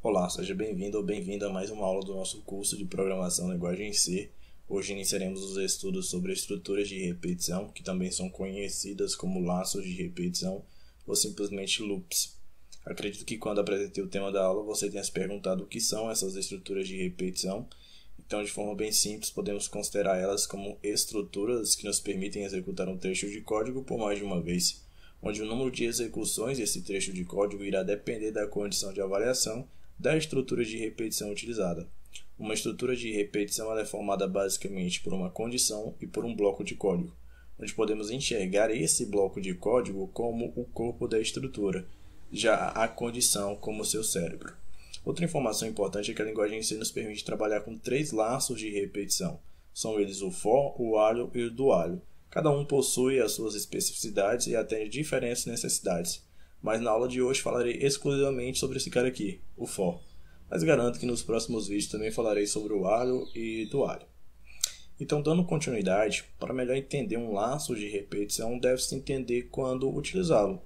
Olá, seja bem-vindo ou bem-vinda a mais uma aula do nosso curso de Programação Linguagem C. Hoje iniciaremos os estudos sobre estruturas de repetição, que também são conhecidas como laços de repetição ou simplesmente loops. Acredito que quando apresentei o tema da aula você tenha se perguntado o que são essas estruturas de repetição. Então, de forma bem simples, podemos considerar elas como estruturas que nos permitem executar um trecho de código por mais de uma vez, onde o número de execuções desse trecho de código irá depender da condição de avaliação da estrutura de repetição utilizada. Uma estrutura de repetição é formada basicamente por uma condição e por um bloco de código, onde podemos enxergar esse bloco de código como o corpo da estrutura, já a condição como seu cérebro. Outra informação importante é que a linguagem C nos permite trabalhar com 3 laços de repetição. São eles o for, o while e o do while. Cada um possui as suas especificidades e atende diferentes necessidades. Mas na aula de hoje falarei exclusivamente sobre esse cara aqui, o for. Mas garanto que nos próximos vídeos também falarei sobre o while e do while. Então, dando continuidade, para melhor entender um laço de repetição, deve-se entender quando utilizá-lo.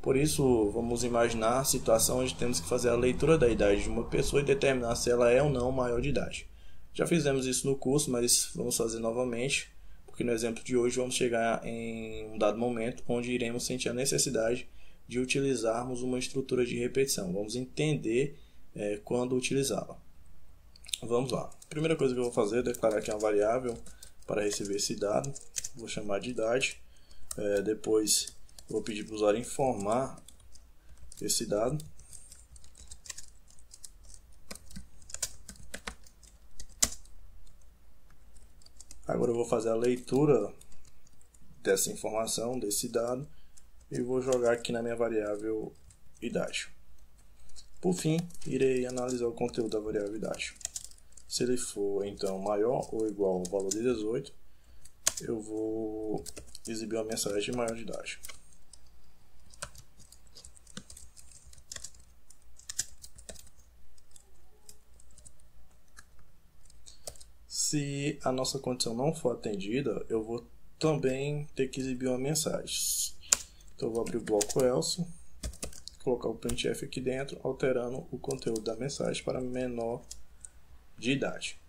Por isso, vamos imaginar a situação onde temos que fazer a leitura da idade de uma pessoa e determinar se ela é ou não maior de idade. Já fizemos isso no curso, mas vamos fazer novamente, porque no exemplo de hoje vamos chegar em um dado momento onde iremos sentir a necessidade de utilizarmos uma estrutura de repetição. Vamos entender quando utilizá-la. Vamos lá. A primeira coisa que eu vou fazer é declarar aqui uma variável para receber esse dado. Vou chamar de idade. Depois vou pedir para o usuário informar esse dado. Agora eu vou fazer a leitura dessa informação, desse dado, e vou jogar aqui na minha variável idade. Por fim, irei analisar o conteúdo da variável idade. Se ele for então maior ou igual ao valor de 18, eu vou exibir uma mensagem de maior de idade. Se a nossa condição não for atendida, eu vou também ter que exibir uma mensagem. Então eu vou abrir o bloco else, colocar o printf aqui dentro, alterando o conteúdo da mensagem para menor de idade.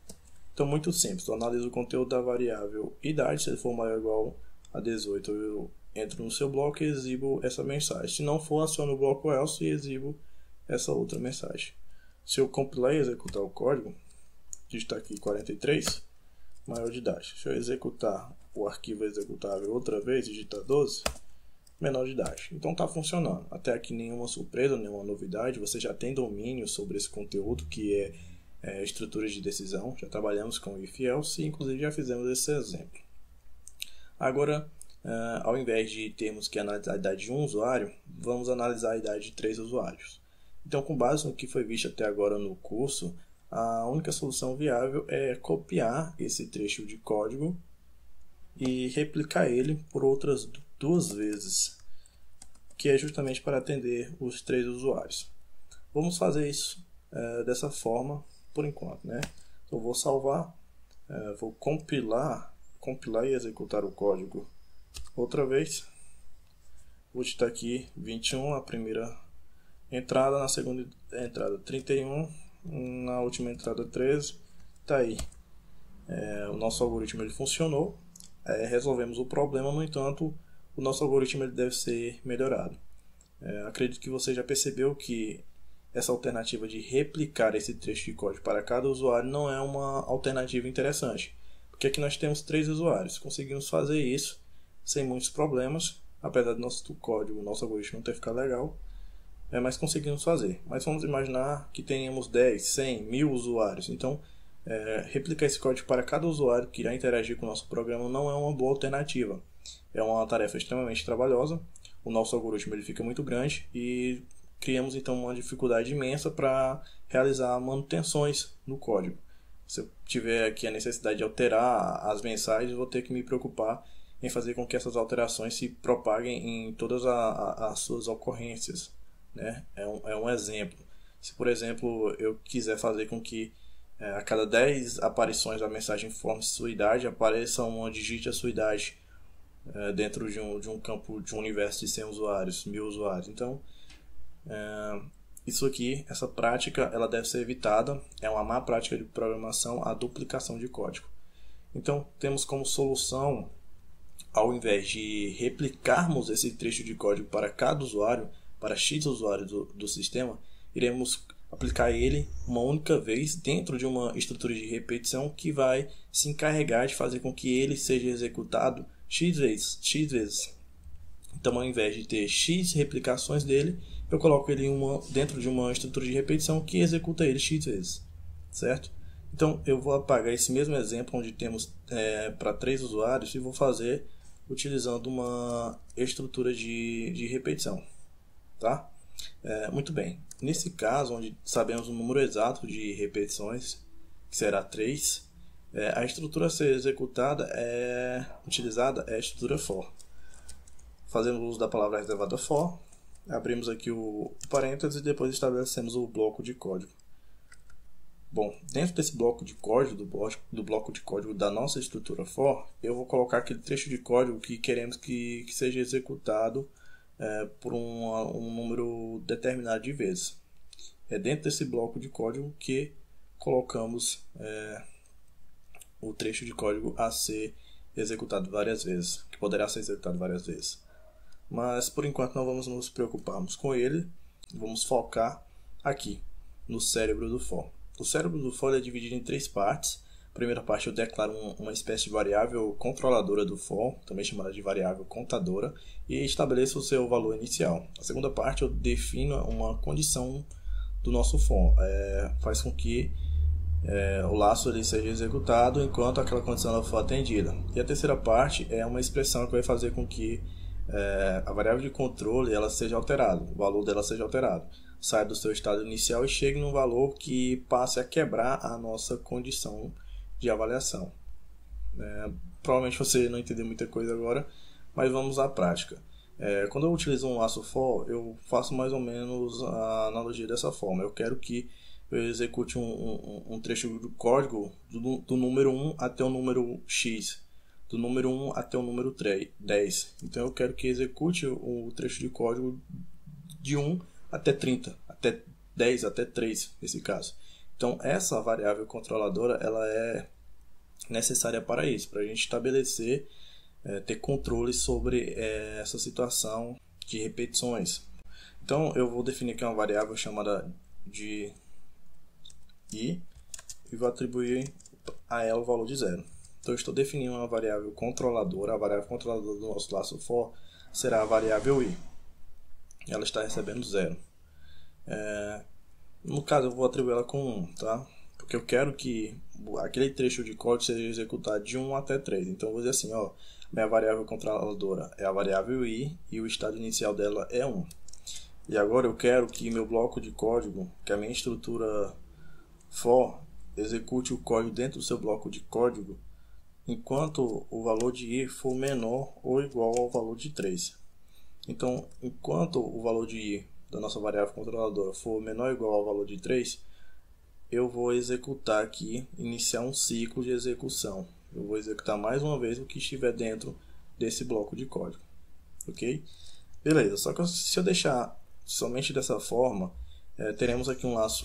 Então, muito simples, eu analiso o conteúdo da variável idade. Se ele for maior ou igual a 18, eu entro no seu bloco e exibo essa mensagem. Se não for, aciono o bloco else e exibo essa outra mensagem. Se eu compilar e executar o código, digitar aqui 43, maior de idade. Se eu executar o arquivo executável outra vez, digitar 12, menor de idade. Então está funcionando. Até aqui nenhuma surpresa, nenhuma novidade. Você já tem domínio sobre esse conteúdo que é estruturas de decisão. Já trabalhamos com if else e inclusive já fizemos esse exemplo. Agora, ao invés de termos que analisar a idade de um usuário, vamos analisar a idade de 3 usuários. Então, com base no que foi visto até agora no curso, a única solução viável é copiar esse trecho de código e replicar ele por outras 2 vezes, que é justamente para atender os 3 usuários. Vamos fazer isso dessa forma por enquanto, né? Então, vou salvar, vou compilar e executar o código outra vez. Vou digitar aqui 21, a primeira entrada, na segunda entrada 31, na última entrada 13, tá aí. O nosso algoritmo ele funcionou, resolvemos o problema. No entanto, o nosso algoritmo ele deve ser melhorado. Acredito que você já percebeu que essa alternativa de replicar esse trecho de código para cada usuário não é uma alternativa interessante, porque aqui nós temos 3 usuários, conseguimos fazer isso sem muitos problemas, apesar do nosso código, nosso algoritmo não ter ficado legal. Mas conseguimos fazer. Mas vamos imaginar que tenhamos 10, 100, 1000 usuários. Então, replicar esse código para cada usuário que irá interagir com o nosso programa não é uma boa alternativa. É uma tarefa extremamente trabalhosa. O nosso algoritmo ele fica muito grande e criamos então uma dificuldade imensa para realizar manutenções no código. Se eu tiver aqui a necessidade de alterar as mensagens, eu vou ter que me preocupar em fazer com que essas alterações se propaguem em todas as suas ocorrências. É um exemplo. Se, por exemplo, eu quiser fazer com que a cada 10 aparições da mensagem informe sua idade, apareça uma digite a sua idade dentro de um campo, de um universo de 100 usuários, 1000 usuários. Então, isso aqui, essa prática, ela deve ser evitada. É uma má prática de programação a duplicação de código. Então, temos como solução, ao invés de replicarmos esse trecho de código para cada usuário, para X usuários do sistema, iremos aplicar ele uma única vez dentro de uma estrutura de repetição que vai se encarregar de fazer com que ele seja executado X vezes. Então, ao invés de ter X replicações dele, eu coloco ele dentro de uma estrutura de repetição que executa ele X vezes, certo? Então, eu vou apagar esse mesmo exemplo onde temos para 3 usuários e vou fazer utilizando uma estrutura de repetição, tá? Muito bem. Nesse caso, onde sabemos o número exato de repetições, que será 3, a estrutura a ser utilizada é a estrutura for. Fazendo uso da palavra reservada for, abrimos aqui o parênteses e depois estabelecemos o bloco de código. Bom, dentro desse bloco de código, do bloco de código da nossa estrutura for, eu vou colocar aquele trecho de código que queremos que seja executado por um número determinado de vezes. É dentro desse bloco de código que colocamos o trecho de código a ser executado várias vezes, que poderá ser executado várias vezes. Mas por enquanto não vamos nos preocuparmos com ele, vamos focar aqui no cérebro do for. O cérebro do for é dividido em 3 partes. A primeira parte eu declaro uma espécie de variável controladora do for, também chamada de variável contadora, e estabeleço o seu valor inicial. A segunda parte eu defino uma condição do nosso for, faz com que o laço ele seja executado enquanto aquela condição não for atendida. E a terceira parte é uma expressão que vai fazer com que a variável de controle ela seja alterada, o valor dela seja alterado, saia do seu estado inicial e chegue num valor que passe a quebrar a nossa condição de avaliação. Provavelmente você não entendeu muita coisa agora, mas vamos à prática. Quando eu utilizo um laço for, eu faço mais ou menos a analogia dessa forma. Eu quero que eu execute um trecho do código do número 1 até o número x, do número 1 até o número 10. Então eu quero que execute o trecho de código de 1 até 30, até 10, até 3 nesse caso. Então essa variável controladora ela é necessária para isso, para a gente estabelecer, ter controle sobre essa situação de repetições. Então eu vou definir aqui uma variável chamada de i e vou atribuir a ela o valor de 0. Então eu estou definindo uma variável controladora. A variável controladora do nosso laço for será a variável i. Ela está recebendo 0. No caso eu vou atribuir ela com 1, tá? Porque eu quero que aquele trecho de código seja executado de 1 até 3. Então eu vou dizer assim, minha variável controladora é a variável i e o estado inicial dela é 1. E agora eu quero que meu bloco de código, que a minha estrutura for, execute o código dentro do seu bloco de código enquanto o valor de i for menor ou igual ao valor de 3. Então, enquanto o valor de i da nossa variável controladora for menor ou igual ao valor de 3, eu vou executar aqui, iniciar um ciclo de execução. Eu vou executar mais uma vez o que estiver dentro desse bloco de código. Ok? Beleza, só que se eu deixar somente dessa forma, teremos aqui um laço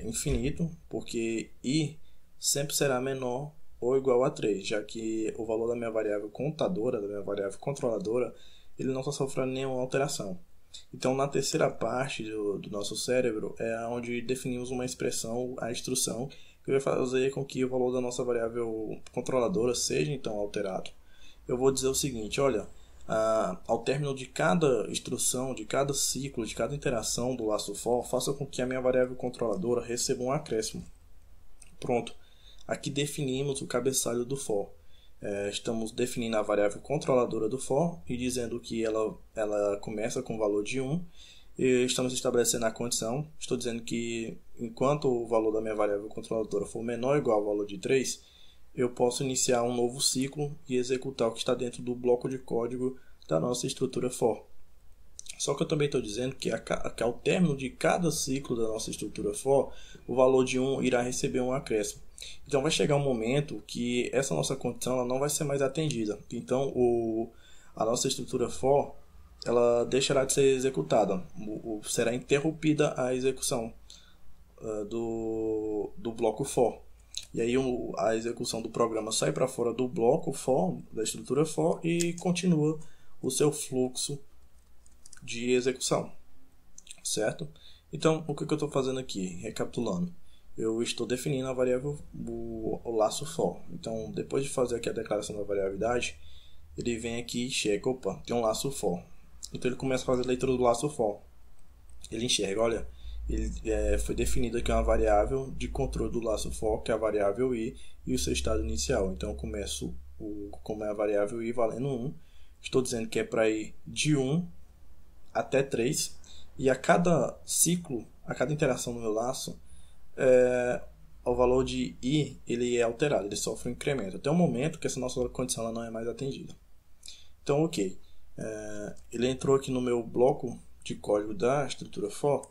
infinito, porque i sempre será menor ou igual a 3, já que o valor da minha variável contadora, da minha variável controladora, ele não está sofrendo nenhuma alteração. Então, na terceira parte do nosso cérebro é onde definimos uma expressão, a instrução, que vai fazer com que o valor da nossa variável controladora seja então alterado. Eu vou dizer o seguinte, olha, ao término de cada instrução, de cada ciclo, de cada interação do laço for, faça com que a minha variável controladora receba um acréscimo. Pronto. Aqui definimos o cabeçalho do for. Estamos definindo a variável controladora do for e dizendo que ela começa com o valor de 1. E estamos estabelecendo a condição. Estou dizendo que enquanto o valor da minha variável controladora for menor ou igual ao valor de 3, eu posso iniciar um novo ciclo e executar o que está dentro do bloco de código da nossa estrutura for. Só que eu também estou dizendo que ao término de cada ciclo da nossa estrutura for, o valor de 1 irá receber um acréscimo. Então vai chegar um momento que essa nossa condição ela não vai ser mais atendida. Então a nossa estrutura for ela deixará de ser executada, será interrompida a execução do bloco for. E aí a execução do programa sai para fora do bloco for, da estrutura for, e continua o seu fluxo de execução, certo? Então, o que eu estou fazendo aqui? Recapitulando, eu estou definindo a variável, o laço for. Então, depois de fazer aqui a declaração da variabilidade, ele vem aqui e checa, opa, tem um laço for. Então ele começa a fazer a leitura do laço for. Ele enxerga, olha, foi definido aqui uma variável de controle do laço for, que é a variável i, e o seu estado inicial. Então eu começo, como é a variável i valendo 1, estou dizendo que é para ir de 1 até 3, e a cada ciclo, a cada interação no meu laço, o valor de i ele é alterado, ele sofre um incremento, até o momento que essa nossa condição ela não é mais atendida. Então, ok, ele entrou aqui no meu bloco de código da estrutura for,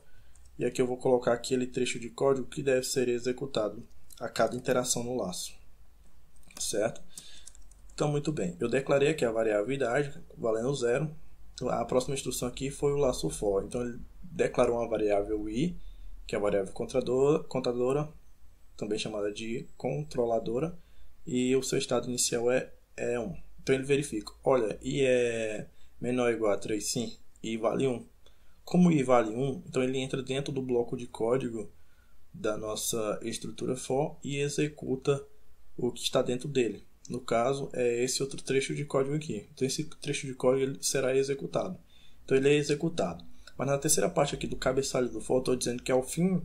e aqui eu vou colocar aquele trecho de código que deve ser executado a cada interação no laço, certo? Então, muito bem, eu declarei aqui a variável idade valendo 0. A próxima instrução aqui foi o laço for. Então ele declarou uma variável i, que é a variável contadora, também chamada de controladora, e o seu estado inicial é 1. Então ele verifica, olha, i é menor ou igual a 3, sim, i vale 1. Como i vale 1, então ele entra dentro do bloco de código da nossa estrutura for e executa o que está dentro dele. No caso, é esse outro trecho de código aqui. Então, esse trecho de código ele será executado. Então, ele é executado. Mas na terceira parte aqui do cabeçalho do for, estou dizendo que ao fim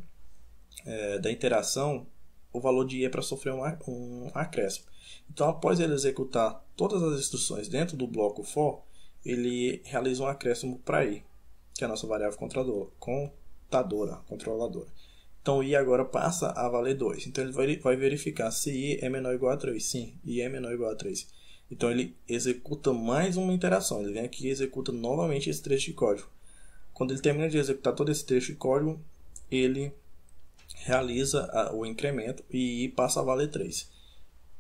da interação, o valor de i é para sofrer um acréscimo. Então, após ele executar todas as instruções dentro do bloco for, ele realiza um acréscimo para i, que é a nossa variável controladora. Então, i agora passa a valer 2. Então, ele vai verificar se i é menor ou igual a 3. Sim, i é menor ou igual a 3. Então, ele executa mais uma interação. Ele vem aqui e executa novamente esse trecho de código. Quando ele termina de executar todo esse trecho de código, ele realiza o incremento e i passa a valer 3.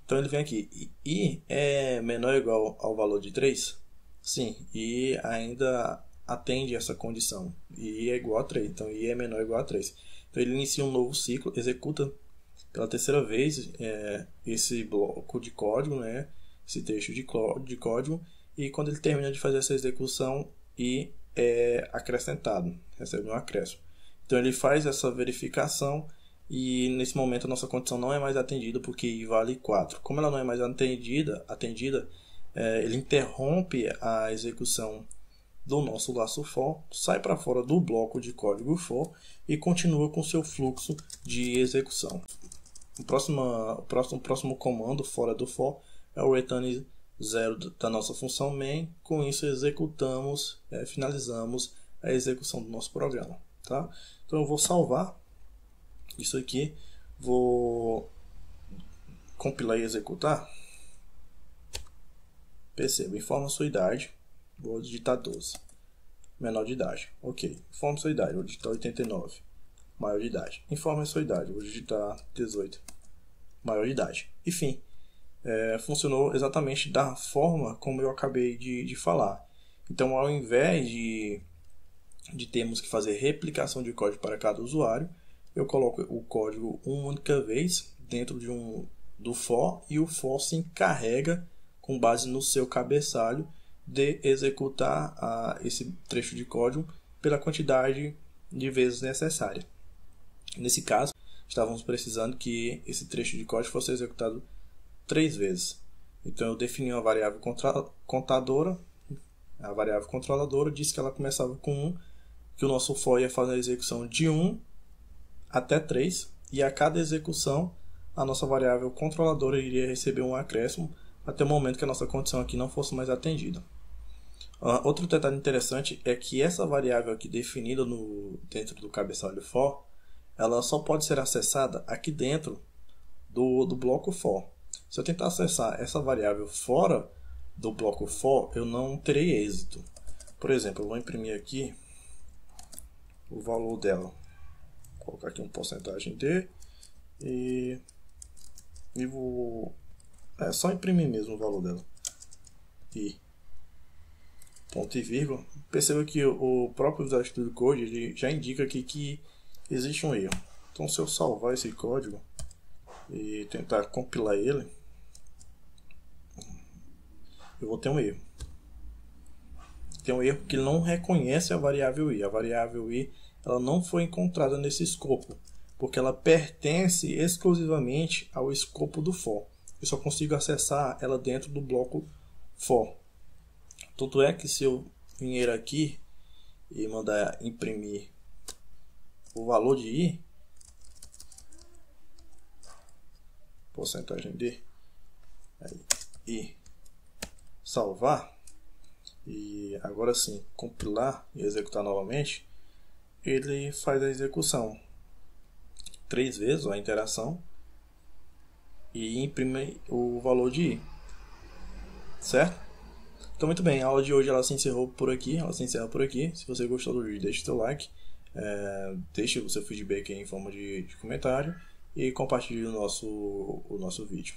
Então, ele vem aqui. I é menor ou igual ao valor de 3? Sim, i ainda atende essa condição. I é igual a 3. Então, i é menor ou igual a 3. Então ele inicia um novo ciclo, executa pela terceira vez esse bloco de código, né, esse trecho de código, e quando ele termina de fazer essa execução, i é acrescentado, recebe um acréscimo. Então ele faz essa verificação e nesse momento a nossa condição não é mais atendida porque i vale 4. Como ela não é mais atendida, ele interrompe a execução do nosso laço for, sai para fora do bloco de código for e continua com seu fluxo de execução. O próximo comando fora do for é o return 0 da nossa função main. Com isso finalizamos a execução do nosso programa. Tá? Então eu vou salvar isso aqui, vou compilar e executar. Perceba, informa sua idade. Vou digitar 12. Menor de idade. Ok. Informe sua idade. Vou digitar 89. Maior de idade. Informe sua idade. Vou digitar 18. Maior de idade. Enfim, funcionou exatamente da forma como eu acabei de falar. Então, ao invés de termos que fazer replicação de código para cada usuário, eu coloco o código uma única vez dentro do for e o for se encarrega, com base no seu cabeçalho, de executar esse trecho de código pela quantidade de vezes necessária. Nesse caso, estávamos precisando que esse trecho de código fosse executado 3 vezes. Então eu defini uma variável contadora, a variável controladora, disse que ela começava com 1, que o nosso for ia fazer a execução de 1 até 3, e a cada execução a nossa variável controladora iria receber um acréscimo até o momento que a nossa condição aqui não fosse mais atendida. Outro detalhe interessante é que essa variável aqui definida dentro do cabeçalho for, ela só pode ser acessada aqui dentro do bloco for. Se eu tentar acessar essa variável fora do bloco for, eu não terei êxito. Por exemplo, eu vou imprimir aqui o valor dela. Vou colocar aqui uma porcentagem D e vou só imprimir mesmo o valor dela. ponto e vírgula, perceba que o próprio Visual Studio Code ele já indica aqui que existe um erro. Então, se eu salvar esse código e tentar compilar ele, eu vou ter um erro. Tem um erro porque ele não reconhece a variável i. A variável i ela não foi encontrada nesse escopo, porque ela pertence exclusivamente ao escopo do for. Eu só consigo acessar ela dentro do bloco for. Tanto é que se eu vier aqui e mandar imprimir o valor de i, porcentagem de, aí, e salvar, e agora sim compilar e executar novamente, ele faz a execução 3 vezes a interação e imprime o valor de i, certo? Então muito bem, a aula de hoje ela se encerrou por aqui, ela se encerra por aqui. Se você gostou do vídeo, deixe seu like, deixe o seu feedback aí em forma de comentário e compartilhe o nosso vídeo.